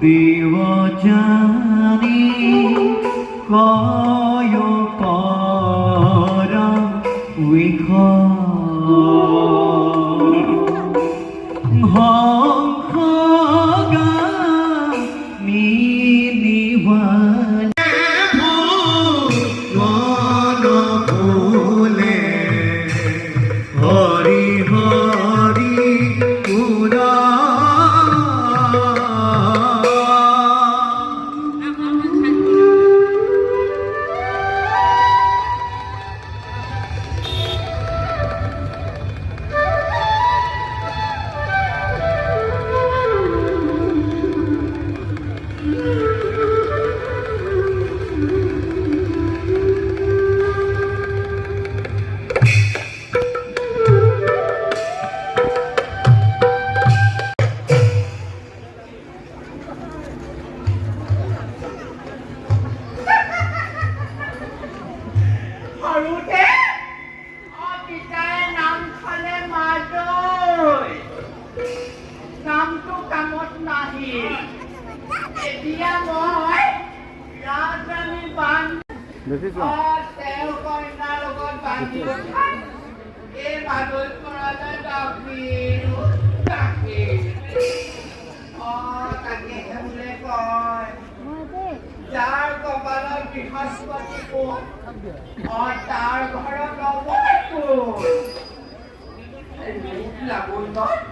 দেবযানী কয় পৰ উইখ হংস গামী নিবান মন ভুলে হৰি হৰি পুৰা নামটো কামত নাহি এতিয়া মই ৰাজধানী তেওঁ কইনাৰ লগত বান্ধি এই বাদল কৰালে তাকে বোলে কয় যাৰ কপালত বৃহস্পতি কোন তাৰ ঘৰত লাগুন নহয়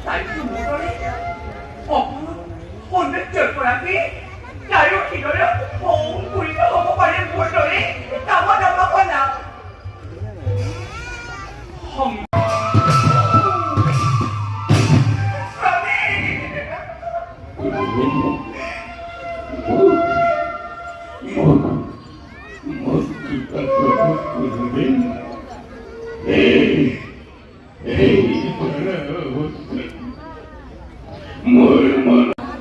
তাইতো মোৰে সৌন্দৰ্যৰ পৰা কি তাইও কিদৰে সংকুৰিত হ'ব পাৰে মোৰ দৰে কামত নাপাবনা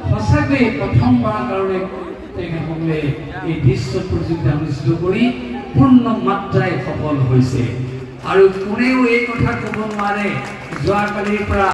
সঁচাকৈ প্ৰথমবাৰৰ কাৰণে তেখেতসকলে এই দৃশ্য প্ৰতিযোগিতা অনুষ্ঠিত কৰি পূৰ্ণ মাত্ৰাই সফল হৈছে আৰু কোনেও এই কথা ক'ব নোৱাৰে যোৱাকালিৰ পৰা